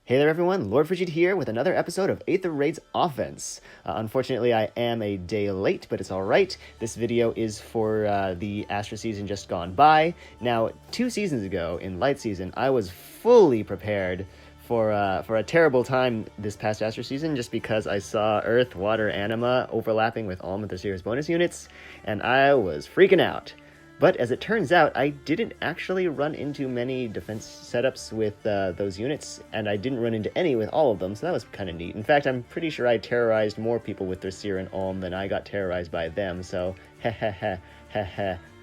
Hey there everyone, Lord Frigid here with another episode of Aether Raid's Offense. Unfortunately, I am a day late, but it's alright. This video is for the Astra season just gone by. Now, 2 seasons ago, in Light Season, I was fully prepared for a terrible time this past Astra season just because I saw Earth, Water, Anima overlapping with all of the series bonus units, and I was freaking out. But as it turns out, I didn't actually run into many defense setups with those units, and I didn't run into any with all of them, so that was kind of neat. In fact, I'm pretty sure I terrorized more people with Dressir and Ulm than I got terrorized by them, so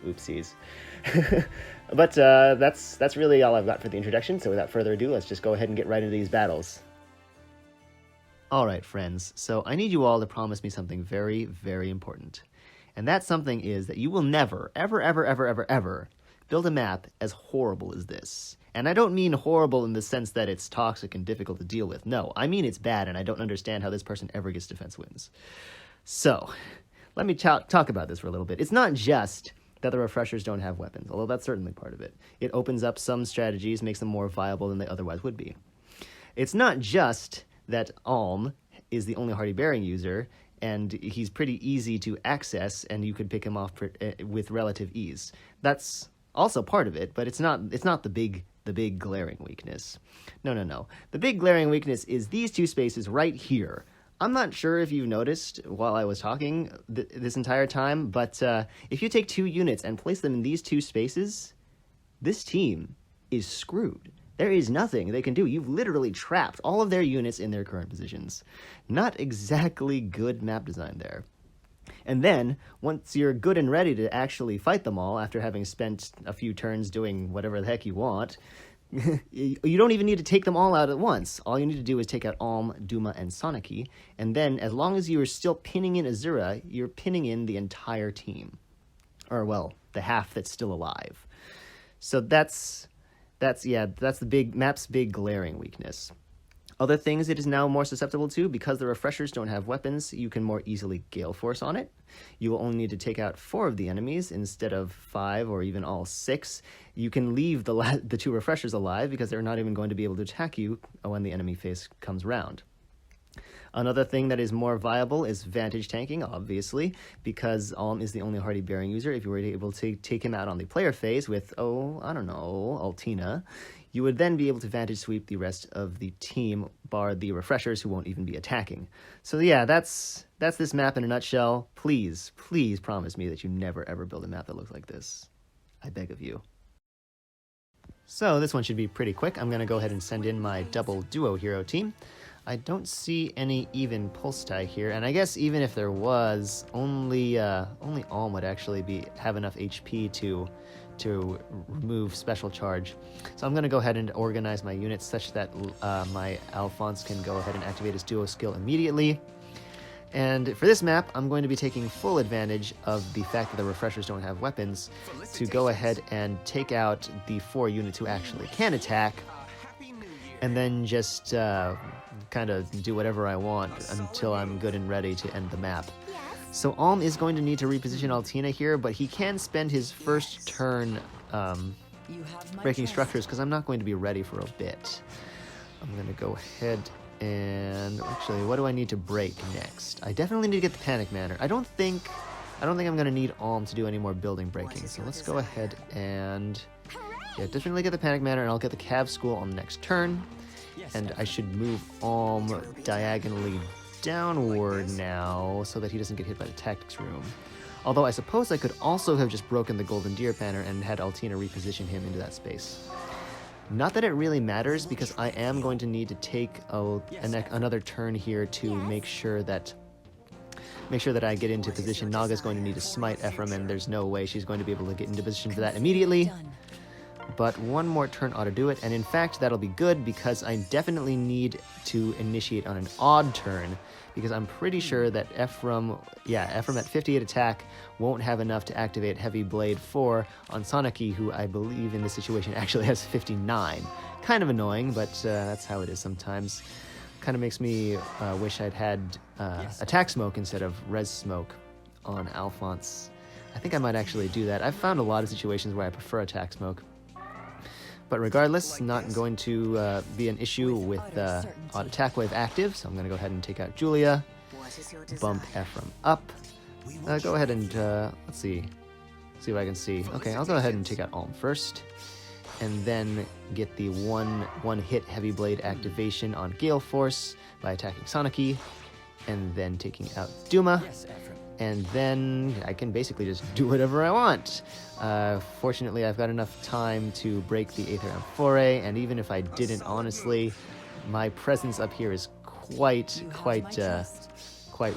oopsies. But that's really all I've got for the introduction, so without further ado, let's just go ahead and get right into these battles. Alright, friends, so I need you all to promise me something very, very important. And that something is that you will never, ever build a map as horrible as this. And I don't mean horrible in the sense that it's toxic and difficult to deal with. No, I mean it's bad, and I don't understand how this person ever gets defense wins. So, let me talk about this for a little bit. It's not just that the refreshers don't have weapons, although that's certainly part of it. It opens up some strategies, makes them more viable than they otherwise would be. It's not just that Ulm is the only Hardy Bearing user, and he's pretty easy to access, and you could pick him off with relative ease. That's also part of it, but it's not the big glaring weakness. No. The big glaring weakness is these two spaces right here. I'm not sure if you've noticed while I was talking this entire time, but if you take 2 units and place them in these 2 spaces, this team is screwed. There is nothing they can do. You've literally trapped all of their units in their current positions. Not exactly good map design there. And then, once you're good and ready to actually fight them all, after having spent a few turns doing whatever the heck you want, you don't even need to take them all out at once. All you need to do is take out Ulm, Duma, and Soniki, and then, as long as you are still pinning in Azura, you're pinning in the entire team. Or, well, the half that's still alive. So that's the map's big glaring weakness. Other things it is now more susceptible to, because the refreshers don't have weapons, you can more easily Gale Force on it. You will only need to take out 4 of the enemies instead of 5 or even all 6. You can leave the 2 refreshers alive because they're not even going to be able to attack you when the enemy phase comes round. Another thing that is more viable is Vantage tanking, obviously, because Ulm is the only Hardy Bearing user. If you were able to take him out on the player phase with, Altina, you would then be able to Vantage sweep the rest of the team, bar the refreshers who won't even be attacking. So yeah, that's this map in a nutshell. Please promise me that you never ever build a map that looks like this. I beg of you. So this one should be pretty quick. I'm going to go ahead and send in my double duo hero team. I don't see any even pulse tie here, and I guess even if there was, only Ulm would actually have enough HP to remove special charge. So I'm going to go ahead and organize my units such that my Alphonse can go ahead and activate his duo skill immediately. And for this map, I'm going to be taking full advantage of the fact that the refreshers don't have weapons to go ahead and take out the 4 units who actually can attack, and then just kind of do whatever I want until I'm good and ready to end the map. So Ulm is going to need to reposition Altina here, but he can spend his first turn breaking structures because I'm not going to be ready for a bit. I'm going to go ahead and actually, what do I need to break next? I definitely need to get the Panic Manor. I don't think I'm going to need Ulm to do any more building breaking. So let's go ahead and definitely get the Panic Manor, and I'll get the Cav School on the next turn. And I should move Ulm diagonally downward now so that he doesn't get hit by the Tactics Room. Although I suppose I could also have just broken the Golden Deer banner and had Altina reposition him into that space. Not that it really matters, because I am going to need to take another turn here to make sure that I get into position. Naga's going to need to smite Ephraim, and there's no way she's going to be able to get into position for that immediately. But one more turn ought to do it, and in fact that'll be good because I definitely need to initiate on an odd turn, because I'm pretty sure that Ephraim at 58 attack won't have enough to activate Heavy Blade 4 on Soniki, who I believe in this situation actually has 59. Kind of annoying, but that's how it is sometimes. Kind of makes me wish I'd had Attack Smoke instead of Res Smoke on Alphonse. I think I might actually do that. I've found a lot of situations where I prefer Attack Smoke. But regardless, not going to be an issue with Odd Attack Wave active, so I'm going to go ahead and take out Julia, bump Ephraim up. Go ahead and, let's see if I can see. Okay, I'll go ahead and take out Alm first, and then get the one-hit Heavy Blade activation on Gale Force by attacking Soniki, and then taking out Duma. And then I can basically just do whatever I want. Fortunately, I've got enough time to break the Aether Amphore, and even if I didn't, honestly, my presence up here is quite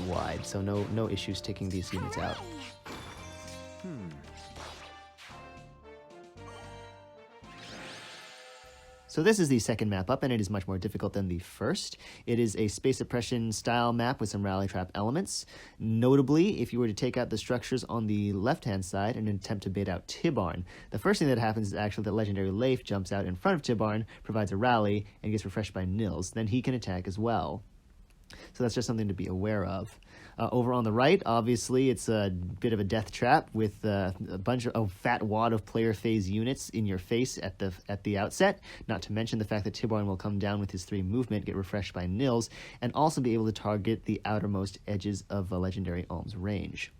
wide, so no issues taking these units out. So this is the second map up, and it is much more difficult than the first. It is a space oppression style map with some rally trap elements. Notably, if you were to take out the structures on the left-hand side and attempt to bait out Tibarn, the first thing that happens is actually that Legendary Leif jumps out in front of Tibarn, provides a rally, and gets refreshed by Nils. Then he can attack as well. So that's just something to be aware of. Over on the right, obviously, it's a bit of a death trap with a bunch of fat wad of player phase units in your face at the outset. Not to mention the fact that Tibarn will come down with his 3 movement, get refreshed by Nils, and also be able to target the outermost edges of a Legendary Alm's range.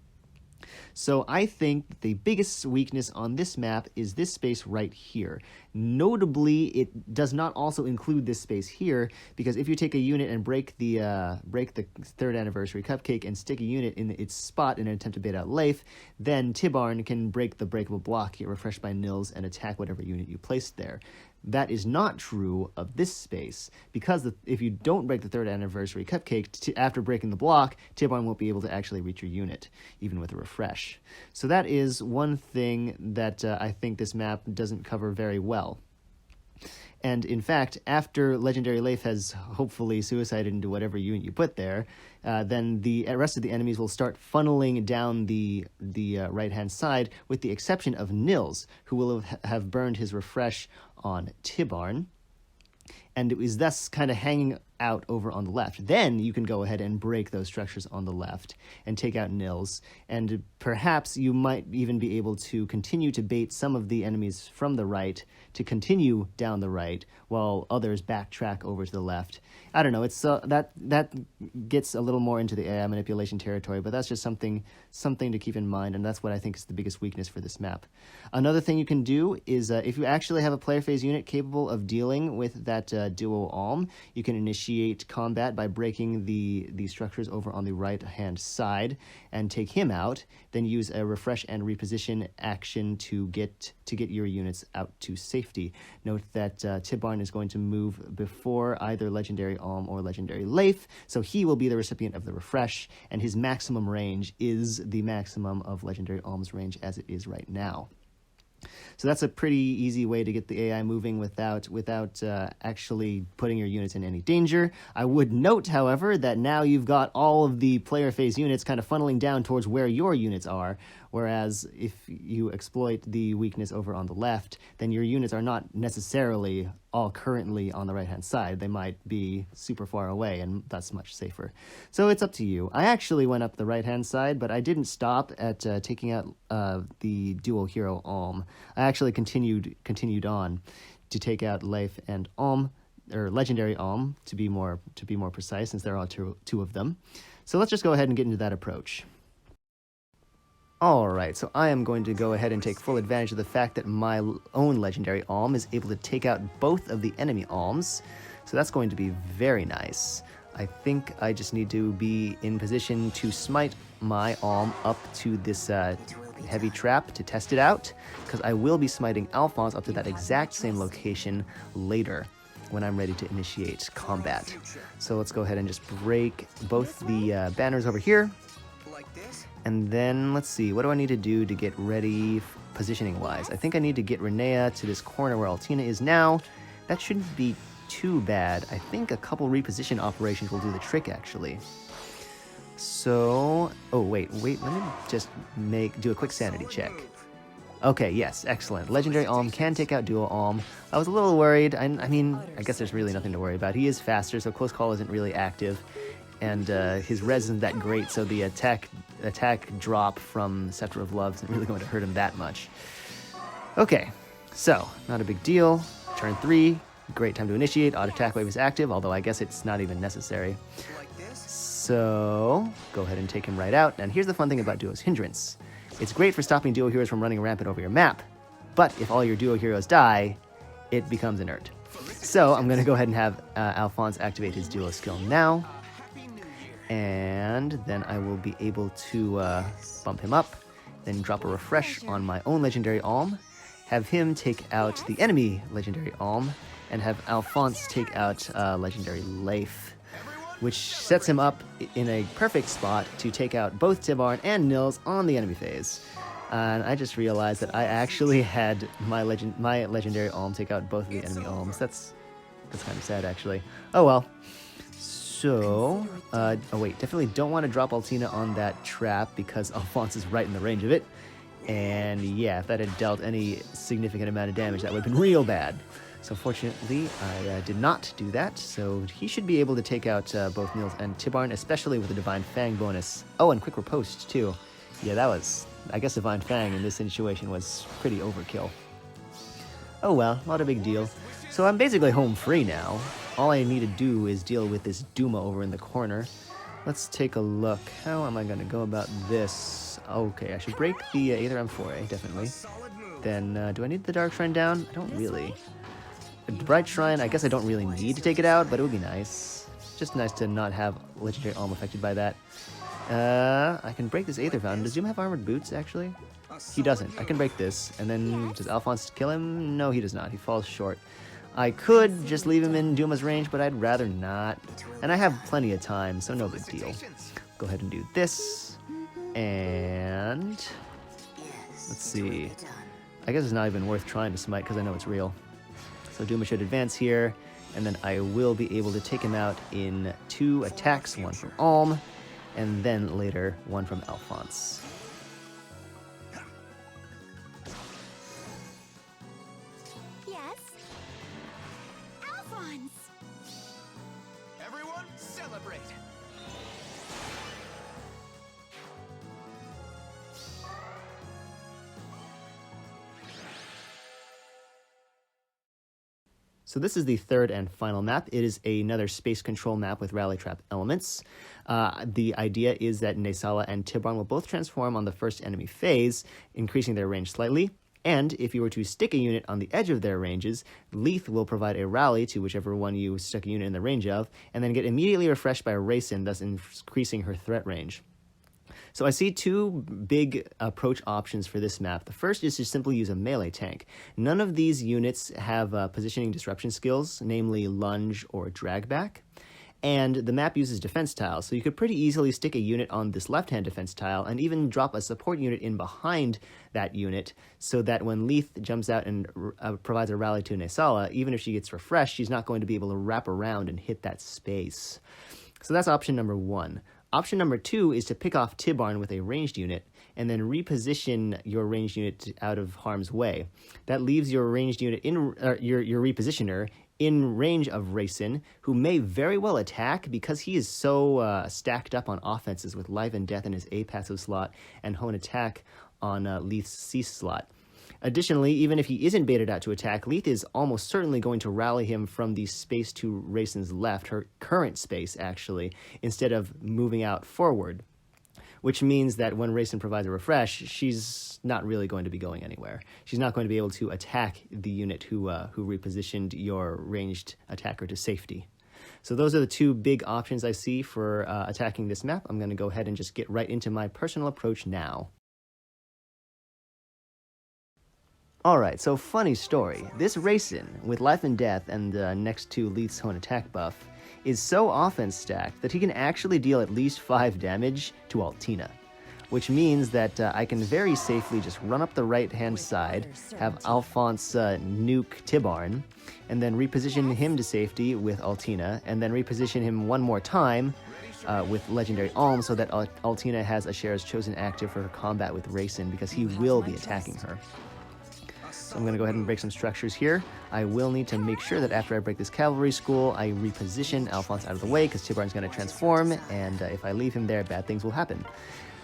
So I think the biggest weakness on this map is this space right here. Notably, it does not also include this space here, because if you take a unit and break the 3rd Anniversary Cupcake and stick a unit in its spot in an attempt to bait out Leif, then Tibarn can break the breakable block, get refreshed by Nils, and attack whatever unit you placed there. That is not true of this space, because if you don't break the 3rd Anniversary Cupcake, after breaking the block, Tibarn won't be able to actually reach your unit, even with a refresh. So that is one thing that I think this map doesn't cover very well. And in fact, after Legendary Leif has hopefully suicided into whatever unit you put there, then the rest of the enemies will start funneling down the right-hand side, with the exception of Nils, who will have burned his refresh on Tibarn, and it is thus kind of hanging out over on the left. Then you can go ahead and break those structures on the left and take out Nils, and perhaps you might even be able to continue to bait some of the enemies from the right to continue down the right, while others backtrack over to the left. I don't know, it's that gets a little more into the AI manipulation territory, but that's just something to keep in mind, and that's what I think is the biggest weakness for this map. Another thing you can do is, if you actually have a player phase unit capable of dealing with that duo Alm, you can initiate combat by breaking the structures over on the right-hand side and take him out, then use a refresh and reposition action to get your units out to safety. Note that Tibarn is going to move before either Legendary Alm or Legendary Leif, so he will be the recipient of the refresh, and his maximum range is the maximum of Legendary Alm's range as it is right now. So that's a pretty easy way to get the AI moving without actually putting your units in any danger. I would note, however, that now you've got all of the player phase units kind of funneling down towards where your units are, whereas if you exploit the weakness over on the left, then your units are not necessarily all currently on the right-hand side. They might be super far away, and that's much safer. So it's up to you. I actually went up the right-hand side, but I didn't stop at taking out the dual hero Alm. I actually continued on to take out Leif and Alm, or Legendary Alm, to be more precise, since there are two of them. So let's just go ahead and get into that approach. Alright, so I am going to go ahead and take full advantage of the fact that my own Legendary Alm is able to take out both of the enemy Alms, so that's going to be very nice. I think I just need to be in position to smite my Alm up to this heavy trap to test it out, because I will be smiting Alphonse up to that exact same location later when I'm ready to initiate combat. So let's go ahead and just break both the banners over here. And then, let's see, what do I need to do to get ready positioning-wise? I think I need to get Renea to this corner where Altina is now. That shouldn't be too bad. I think a couple reposition operations will do the trick, actually. So, oh, wait, let me just do a quick sanity check. Okay, yes, excellent. Legendary Alm can take out Duo Alm. I was a little worried. I mean, I guess there's really nothing to worry about. He is faster, so Close Call isn't really active. And his res isn't that great, so the attack drop from Scepter of Love isn't really going to hurt him that much. Okay, so, not a big deal. turn 3, great time to initiate. Auto attack wave is active, although I guess it's not even necessary. So go ahead and take him right out. And here's the fun thing about Duo's Hindrance. It's great for stopping duo heroes from running rampant over your map, but if all your duo heroes die, it becomes inert. So I'm going to go ahead and have Alphonse activate his duo skill now, and then I will be able to bump him up, then drop a refresh on my own legendary Alm, have him take out the enemy legendary Alm, and have Alphonse take out legendary Leif, which sets him up in a perfect spot to take out both Tibarn and Nils on the enemy phase. And I just realized that I actually had my legendary Alm take out both of the enemy Alms. That's kind of sad, actually. Oh well. So, oh wait, definitely don't want to drop Altina on that trap because Alphonse is right in the range of it. And yeah, if that had dealt any significant amount of damage, that would have been real bad. So fortunately, I did not do that, so he should be able to take out both Nils and Tibarn, especially with the Divine Fang bonus. Oh, and Quick Riposte, too. Yeah, that was... I guess Divine Fang in this situation was pretty overkill. Oh well, not a big deal. So I'm basically home free now. All I need to do is deal with this Duma over in the corner. Let's take a look. How am I going to go about this? Okay, I should break the Aether M4A, definitely. Then, do I need the Dark Shrine down? I don't really. The Bright Shrine, I guess I don't really need to take it out, but it would be nice. Just nice to not have Legendary Alm affected by that. I can break this Aether Fountain. Does Doom have Armored Boots, actually? He doesn't. I can break this, and then does Alphonse kill him? No, he does not. He falls short. I could just leave him in Duma's range, but I'd rather not. And I have plenty of time, so no big deal. Go ahead and do this. And... let's see. I guess it's not even worth trying to smite because I know it's real. So Duma should advance here, and then I will be able to take him out in 2 attacks, one from Alm, and then later one from Alphonse. Yes? Alphonse! Everyone, celebrate! So this is the third and final map. It is another space control map with rally trap elements. The idea is that Nesala and Tibarn will both transform on the first enemy phase, increasing their range slightly. And if you were to stick a unit on the edge of their ranges, Leith will provide a rally to whichever one you stuck a unit in the range of, and then get immediately refreshed by Raisin, thus increasing her threat range. So I see 2 big approach options for this map. The first is to simply use a melee tank. None of these units have positioning disruption skills, namely lunge or drag back. And the map uses defense tiles, so you could pretty easily stick a unit on this left-hand defense tile and even drop a support unit in behind that unit so that when Leith jumps out and provides a rally to Nesala, even if she gets refreshed, she's not going to be able to wrap around and hit that space. So that's option number 1. Option number 2 is to pick off Tibarn with a ranged unit and then reposition your ranged unit out of harm's way. That leaves your ranged unit your repositioner in range of Raisin, who may very well attack because he is so stacked up on offenses with Life and Death in his A passive slot and Hone Attack on Leith's C slot. Additionally, even if he isn't baited out to attack, Leith is almost certainly going to rally him from the space to Raisin's left, her current space actually, instead of moving out forward. Which means that when Raisin provides a refresh, she's not really going to be going anywhere. She's not going to be able to attack the unit who repositioned your ranged attacker to safety. So those are the 2 big options I see for attacking this map. I'm going to go ahead and just get right into my personal approach now. Alright, so funny story. This Raisin, with Life and Death and next to Leith's Hone Attack buff, is so offense stacked that he can actually deal at least 5 damage to Altina. Which means that I can very safely just run up the right-hand side, have Alphonse nuke Tibarn, and then reposition him to safety with Altina, and then reposition him one more time with Legendary Alm so that Altina has a Cher's Chosen active for her combat with Raisin because he will be attacking her. So I'm going to go ahead and break some structures here. I will need to make sure that after I break this cavalry school, I reposition Alphonse out of the way because Tibarn's going to transform, and if I leave him there, bad things will happen.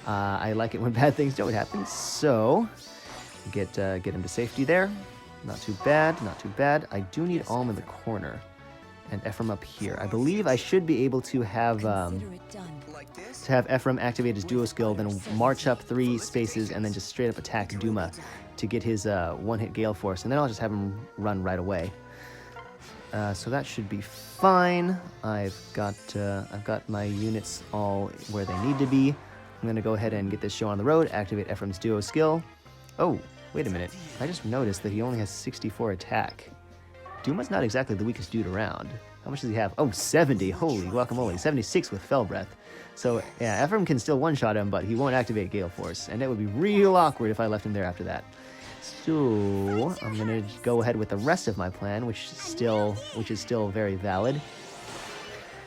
I like it when bad things don't happen, so get him to safety there. Not too bad, not too bad. I do need Alm in the corner. And Ephraim up here. I believe I should be able to have Ephraim activate his duo skill, then march up 3 spaces, and then just straight up attack Duma to get his one-hit Gale Force, and then I'll just have him run right away. So that should be fine. I've got my units all where they need to be. I'm gonna go ahead and get this show on the road. Activate Ephraim's duo skill. Oh, wait a minute. I just noticed that he only has 64 attack. Duma's not exactly the weakest dude around. How much does he have? Oh, 70. Holy guacamole. 76 with Fell Breath. So, yeah, Ephraim can still one-shot him, but he won't activate Gale Force. And it would be real awkward if I left him there after that. So, I'm going to go ahead with the rest of my plan, which is still very valid,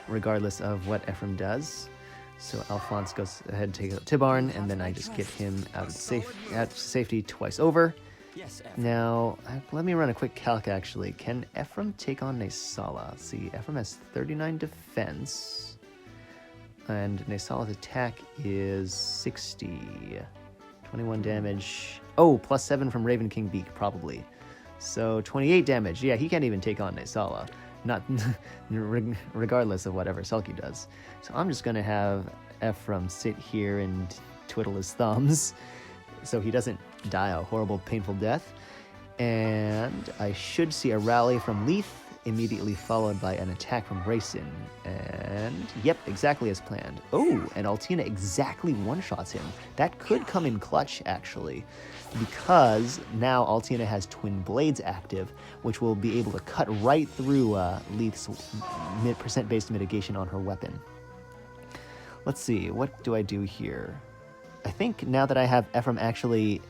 regardless of what Ephraim does. So, Alphonse goes ahead and takes out Tibarn, and then I just get him out of safety twice over. Now, let me run a quick calc, actually. Can Ephraim take on Naysala? Let's see, Ephraim has 39 defense, and Naysala's attack is 60. 21 damage. Oh, plus 7 from Raven King Beak, probably. So, 28 damage. Yeah, he can't even take on Naysala. Not regardless of whatever Selkie does. So I'm just going to have Ephraim sit here and twiddle his thumbs so he doesn't die a horrible, painful death. And I should see a rally from Leith, immediately followed by an attack from Rayson. And, yep, exactly as planned. Oh, and Altina exactly one-shots him. That could come in clutch, actually, because now Altina has Twin Blades active, which will be able to cut right through Leith's percent-based mitigation on her weapon. Let's see, what do I do here? I think now that I have Ephraim actually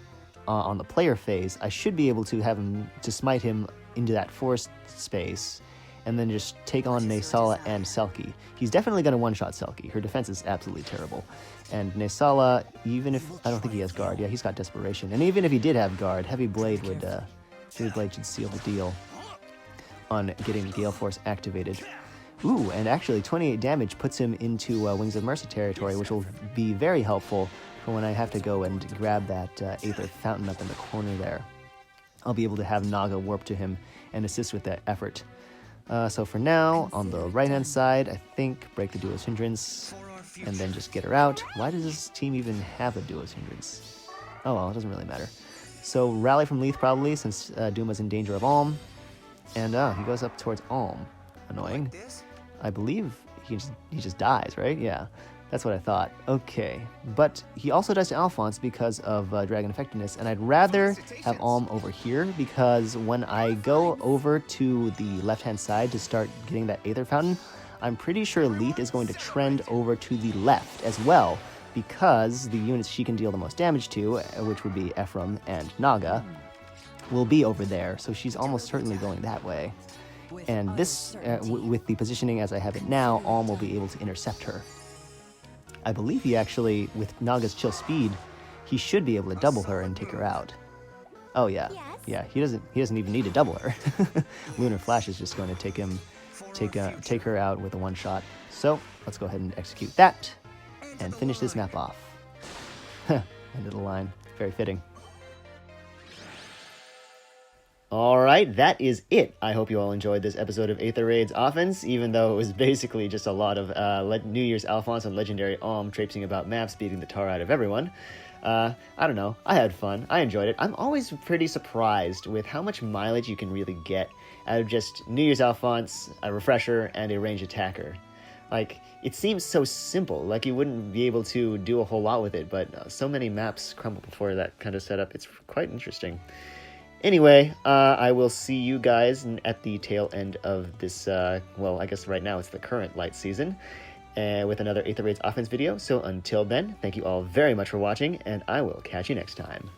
on the player phase, I should be able to have him to smite him into that forest space and then just take on Naysala and Selkie. He's definitely going to one-shot Selkie. Her defense is absolutely terrible. And Naysala, even if I don't think he has guard, yeah, he's got desperation. And even if he did have guard, Heavy Blade should seal the deal on getting Gale Force activated. Ooh, and actually 28 damage puts him into Wings of Mercy territory, which will be very helpful for when I have to go and grab that Aether fountain up in the corner there. I'll be able to have Naga warp to him and assist with that effort. So for now, on the right-hand side, I think break the Duo's Hindrance and then just get her out. Why does this team even have a Duo's Hindrance? Oh well, it doesn't really matter. So rally from Leith probably, since Duma's in danger of Alm. And he goes up towards Alm. Annoying. I believe he just dies, right? Yeah. That's what I thought. Okay. But he also dies to Alphonse because of Dragon Effectiveness, and I'd rather have Alm over here because when I go over to the left-hand side to start getting that Aether Fountain, I'm pretty sure Leith is going to trend over to the left as well because the units she can deal the most damage to, which would be Ephraim and Naga, will be over there. So she's almost certainly going that way. And this, with the positioning as I have it now, Alm will be able to intercept her. I believe he actually, with Naga's chill speed, he should be able to double her and take her out. Oh yeah, yeah. He doesn't even need to double her. Lunar Flash is just going to take her out with a one shot. So let's go ahead and execute that and finish this map off. End of the line. Very fitting. Alright, that is it. I hope you all enjoyed this episode of Aether Raid's Offense, even though it was basically just a lot of New Year's Alphonse and Legendary Alm traipsing about maps, beating the tar out of everyone. I don't know, I had fun, I enjoyed it. I'm always pretty surprised with how much mileage you can really get out of just New Year's Alphonse, a Refresher, and a ranged attacker. Like, it seems so simple, like you wouldn't be able to do a whole lot with it, but so many maps crumble before that kind of setup. It's quite interesting. Anyway, I will see you guys at the tail end of this, well, I guess right now it's the current light season, with another Aether Raids Offense video. So until then, thank you all very much for watching, and I will catch you next time.